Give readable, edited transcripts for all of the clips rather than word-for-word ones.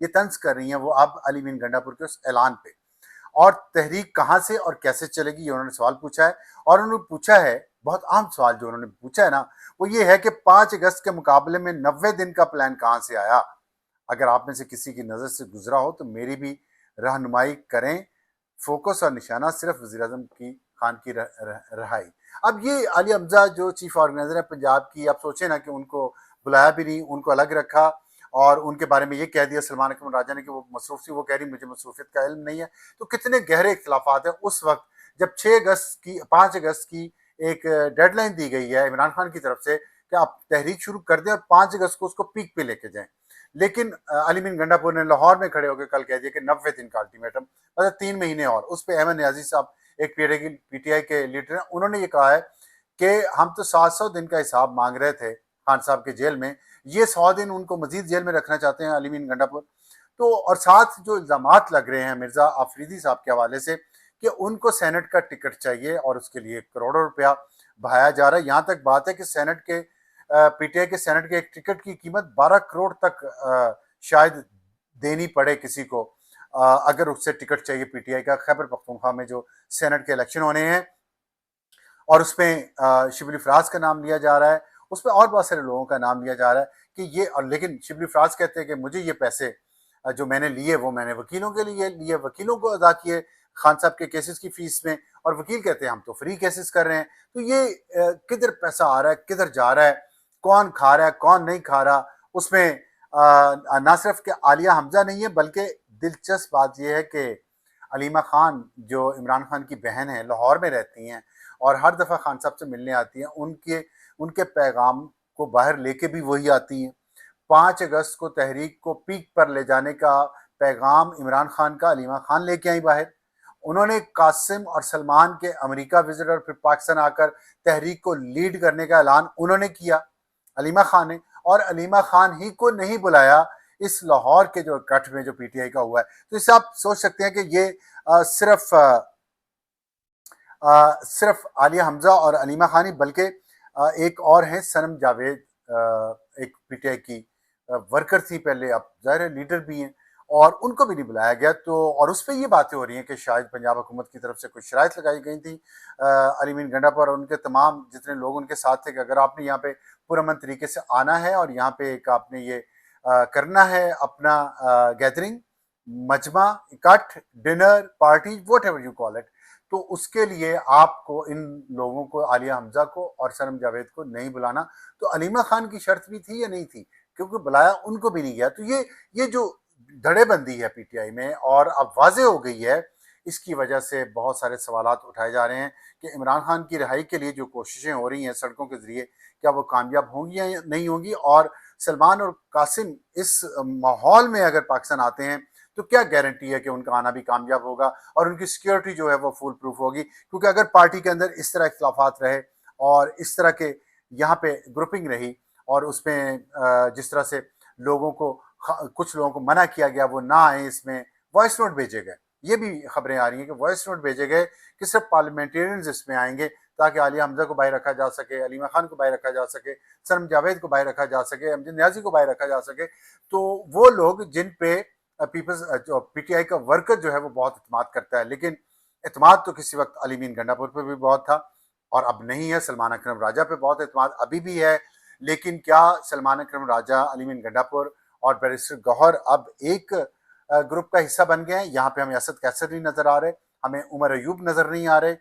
یہ طنز کر رہی ہیں وہ اب علی امین گنڈا پور کے اس اعلان پہ. اور تحریک کہاں سے اور کیسے چلے گی یہ انہوں نے سوال پوچھا ہے. اور انہوں نے پوچھا ہے بہت عام سوال جو انہوں نے پوچھا ہے نا وہ یہ ہے کہ 5 اگست کے مقابلے میں 90 دن کا پلان کہاں سے آیا. اگر آپ میں سے کسی کی نظر سے گزرا ہو تو میری بھی رہنمائی کریں. فوکس اور نشانہ صرف وزیر اعظم خان کی رہائی. اب یہ علی حمزہ جو چیف آرگنائزر ہے پنجاب کی, آپ سوچیں نا کہ ان کو بلایا بھی نہیں, ان کو الگ رکھا اور ان کے بارے میں یہ کہہ دیا سلمان اکرم راجہ نے کہ وہ مصروف تھی, وہ کہہ رہی مجھے مصروفیت کا علم نہیں ہے. تو کتنے گہرے اختلافات ہیں اس وقت جب 5 اگست کی ایک ڈیڈ لائن دی گئی ہے عمران خان کی طرف سے کہ آپ تحریک شروع کر دیں اور 5 اگست کو اس کو پیک پہ لے کے جائیں. لیکن علی امین گنڈا پور نے لاہور میں کھڑے ہو کے کل کہہ دیا کہ 90 دن کا الٹیمیٹم, مطلب 3 مہینے اور. اس پہ احمد نیازی صاحب ایک پی ٹی آئی کے لیڈر ہیں, انہوں نے یہ کہا ہے کہ ہم تو 700 دن کا حساب مانگ رہے تھے خان صاحب کے جیل میں, یہ 100 دن ان کو مزید جیل میں رکھنا چاہتے ہیں علی امین گنڈا پور. تو اور ساتھ جو الزامات لگ رہے ہیں مرزا آفریدی صاحب کے حوالے سے کہ ان کو سینٹ کا ٹکٹ چاہیے اور اس کے لیے کروڑوں روپیہ بہایا جا رہا ہے. یہاں تک بات ہے کہ سینٹ کے پی ٹی آئی کے سینٹ کے ایک ٹکٹ کی قیمت 12 کروڑ تک شاید دینی پڑے کسی کو اگر اس سے ٹکٹ چاہیے پی ٹی آئی کا. خیبر پختونخوا میں جو سینٹ کے الیکشن ہونے ہیں اور اس میں شبلی فراز کا نام لیا جا رہا ہے, اس پہ اور بہت سارے لوگوں کا نام لیا جا رہا ہے کہ یہ, اور لیکن شبلی فراز کہتے ہیں کہ مجھے یہ پیسے جو میں نے لیے وہ میں نے وکیلوں کے لیے وکیلوں کو ادا کیے خان صاحب کے کیسز کی فیس میں, اور وکیل کہتے ہیں ہم تو فری کیسز کر رہے ہیں. تو یہ کدھر پیسہ آ رہا ہے کدھر جا رہا ہے, کون کھا رہا ہے کون نہیں کھا رہا. اس میں نہ صرف کہ عالیہ حمزہ نہیں ہے بلکہ دلچسپ بات یہ ہے کہ علیمہ خان جو عمران خان کی بہن ہے لاہور میں رہتی ہیں اور ہر دفعہ خان صاحب سے ملنے آتی ہیں, ان کے پیغام کو باہر لے کے بھی وہی آتی ہیں. 5 اگست کو تحریک کو پیک پر لے جانے کا پیغام عمران خان کا علیمہ خان لے کے آئی باہر. انہوں نے قاسم اور سلمان کے امریکہ وزٹ اور پھر پاکستان آ کر تحریک کو لیڈ کرنے کا اعلان انہوں نے کیا علیمہ خان نے, اور علیمہ خان ہی کو نہیں بلایا اس لاہور کے جو کٹ میں جو پی ٹی آئی کا ہوا ہے. تو اس سے آپ سوچ سکتے ہیں کہ یہ صرف عالیہ حمزہ اور علیمہ خان ہی بلکہ ایک اور ہیں سنم جاوید, ایک پی ٹی آئی کی ورکر تھی پہلے, اب ظاہر ہے لیڈر بھی ہیں, اور ان کو بھی نہیں بلایا گیا. تو اور اس پہ یہ باتیں ہو رہی ہیں کہ شاید پنجاب حکومت کی طرف سے کچھ شرائط لگائی گئی تھیں علی امین گنڈا پر اور ان کے تمام جتنے لوگ ان کے ساتھ تھے کہ اگر آپ نے یہاں پہ پرامن طریقے سے آنا ہے اور یہاں پہ ایک آپ نے یہ کرنا ہے اپنا گیدرنگ, مجمع, اکٹھ, dinner, party, whatever you call it, تو اس کے لیے آپ کو ان لوگوں کو عالیہ حمزہ کو اور سنم جاوید کو نہیں بلانا. تو علیمہ خان کی شرط بھی تھی یا نہیں تھی, کیونکہ بلایا ان کو بھی نہیں گیا. تو یہ جو دھڑے بندی ہے پی ٹی آئی میں اور اب واضح ہو گئی ہے, اس کی وجہ سے بہت سارے سوالات اٹھائے جا رہے ہیں کہ عمران خان کی رہائی کے لیے جو کوششیں ہو رہی ہیں سڑکوں کے ذریعے کیا وہ کامیاب ہوں گی یا نہیں ہوں گی, اور سلمان اور قاسم اس ماحول میں اگر پاکستان آتے ہیں تو کیا گارنٹی ہے کہ ان کا آنا بھی کامیاب ہوگا اور ان کی سیکیورٹی جو ہے وہ فول پروف ہوگی. کیونکہ اگر پارٹی کے اندر اس طرح اختلافات رہے اور اس طرح کے یہاں پہ گروپنگ رہی اور اس میں جس طرح سے لوگوں کو کچھ لوگوں کو منع کیا گیا وہ نہ آئیں, اس میں وائس نوٹ بھیجے گئے, یہ بھی خبریں آ رہی ہیں کہ وائس نوٹ بھیجے گئے کہ صرف پارلیمنٹرینز اس میں آئیں گے تاکہ عالیہ حمزہ کو باہر رکھا جا سکے, علیمہ خان کو باہر رکھا جا سکے, سنم جاوید کو باہر رکھا جا سکے, امجد نیازی کو باہر رکھا جا سکے. تو وہ لوگ جن پہ پیپلز پی ٹی آئی کا ورکر جو ہے وہ بہت اعتماد کرتا ہے, لیکن اعتماد تو کسی وقت علی امین گنڈا پور پہ بھی بہت تھا اور اب نہیں ہے. سلمان اکرم راجہ پہ بہت اعتماد ابھی بھی ہے, لیکن کیا سلمان اکرم راجہ, علی امین گنڈا پور اور بیرسٹر گوہر اب ایک گروپ کا حصہ بن گئے ہیں؟ یہاں پہ ہمیں اسد کیسر نہیں نظر آ رہے, ہمیں عمر ایوب نظر نہیں آ رہے,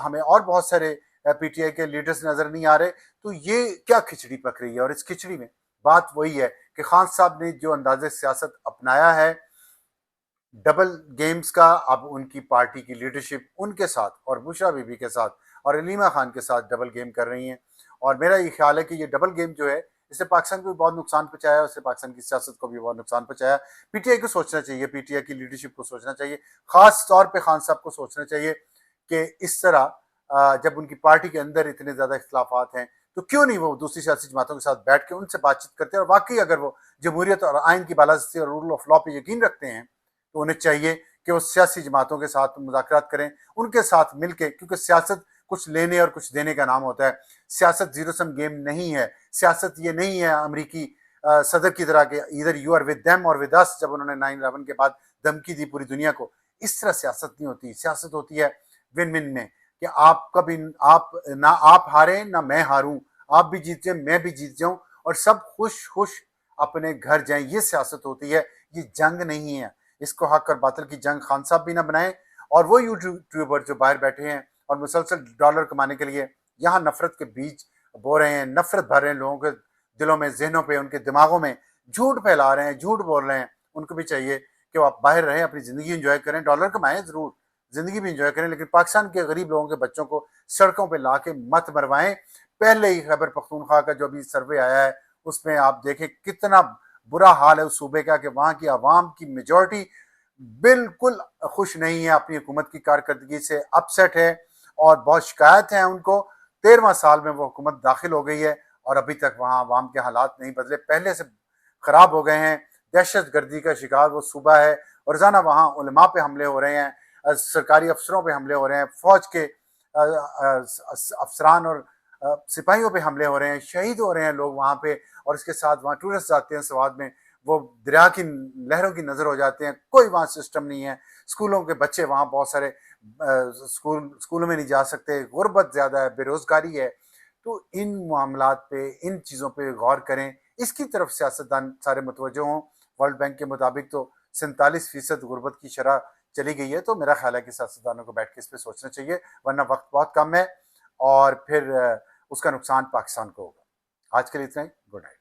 ہمیں اور بہت سارے پی ٹی آئی کے لیڈرز نظر نہیں آ رہے. تو یہ کیا کھچڑی پک رہی ہے؟ اور اس کھچڑی میں بات وہی ہے کہ خان صاحب نے جو انداز سیاست اپنایا ہے ڈبل گیمز کا, اب ان کی پارٹی کی لیڈرشپ ان کے ساتھ اور بشرا بی بی کے ساتھ اور علیمہ خان کے ساتھ ڈبل گیم کر رہی ہیں. اور میرا یہ خیال ہے کہ یہ ڈبل گیم جو ہے اس سے پاکستان کو بھی بہت نقصان پہنچایا, اس سے پاکستان کی سیاست کو بھی بہت نقصان پہنچایا. پی ٹی آئی کو سوچنا چاہیے, پی ٹی آئی کی لیڈرشپ کو سوچنا چاہیے, خاص طور پہ خان صاحب کو سوچنا چاہیے کہ اس طرح جب ان کی پارٹی کے اندر اتنے زیادہ اختلافات ہیں تو کیوں نہیں وہ دوسری سیاسی جماعتوں کے ساتھ بیٹھ کے ان سے بات چیت کرتے ہیں. اور واقعی اگر وہ جمہوریت اور آئین کی بالادستی اور رول آف لا پہ یقین رکھتے ہیں تو انہیں چاہیے کہ وہ سیاسی جماعتوں کے ساتھ مذاکرات کریں, ان کے ساتھ مل کے, کیونکہ سیاست کچھ لینے اور کچھ دینے کا نام ہوتا ہے. سیاست زیرو سم گیم نہیں ہے, سیاست یہ نہیں ہے امریکی صدر کی طرح کہ ادھر یو آر ود دیم اور ود اس، جب انہوں نے 9/11 کے بعد دھمکی دی پوری دنیا کو. اس طرح سیاست نہیں ہوتی. سیاست ہوتی ہے ون ون میں، کہ آپ کبھی نہ آپ ہاریں نہ میں ہاروں، آپ بھی جیت جائیں میں بھی جیت جاؤں اور سب خوش خوش اپنے گھر جائیں. یہ سیاست ہوتی ہے، یہ جنگ نہیں ہے. اس کو حق اور باطل کی جنگ خان صاحب بھی نہ بنائیں، اور وہ یوٹیوبر جو باہر بیٹھے ہیں اور مسلسل ڈالر کمانے کے لیے یہاں نفرت کے بیج بو رہے ہیں، نفرت بھر رہے ہیں لوگوں کے دلوں میں، ذہنوں پہ، ان کے دماغوں میں، جھوٹ پھیلا رہے ہیں، جھوٹ بول رہے ہیں. ان کو بھی چاہیے کہ وہ آپ باہر رہیں، اپنی زندگی انجوائے کریں، ڈالر کمائیں ضرور، زندگی بھی انجوائے کریں، لیکن پاکستان کے غریب لوگوں کے بچوں کو سڑکوں پہ لا کے مت مروائیں. پہلے ہی خیبر پختونخوا کا جو ابھی سروے آیا ہے اس میں آپ دیکھیں کتنا برا حال ہے اس صوبے کا، کہ وہاں کی عوام کی میجورٹی بالکل خوش نہیں ہے اپنی حکومت کی کارکردگی سے، اپسیٹ ہے اور بہت شکایت ہیں ان کو. 13واں سال میں وہ حکومت داخل ہو گئی ہے اور ابھی تک وہاں عوام کے حالات نہیں بدلے، پہلے سے خراب ہو گئے ہیں. دہشت گردی کا شکار وہ صوبہ ہے، اور روزانہ وہاں علماء پہ حملے ہو رہے ہیں، سرکاری افسروں پہ حملے ہو رہے ہیں، فوج کے افسران اور سپاہیوں پہ حملے ہو رہے ہیں، شہید ہو رہے ہیں لوگ وہاں پہ. اور اس کے ساتھ وہاں ٹورسٹ جاتے ہیں سوات میں، وہ دریا کی لہروں کی نظر ہو جاتے ہیں. کوئی وہاں سسٹم نہیں ہے. اسکولوں کے بچے وہاں بہت سارے اسکولوں میں نہیں جا سکتے، غربت زیادہ ہے، بے روزگاری ہے. تو ان معاملات پہ، ان چیزوں پہ غور کریں، اس کی طرف سیاستدان سارے متوجہ ہوں. ورلڈ بینک کے مطابق تو 47% غربت کی شرح چلی گئی ہے. تو میرا خیال ہے کہ سیاستدانوں کو بیٹھ کے اس پہ سوچنا چاہیے، ورنہ وقت بہت کم ہے اور پھر اس کا نقصان پاکستان کو ہوگا. آج کے لیے اتنا ہی. Good night.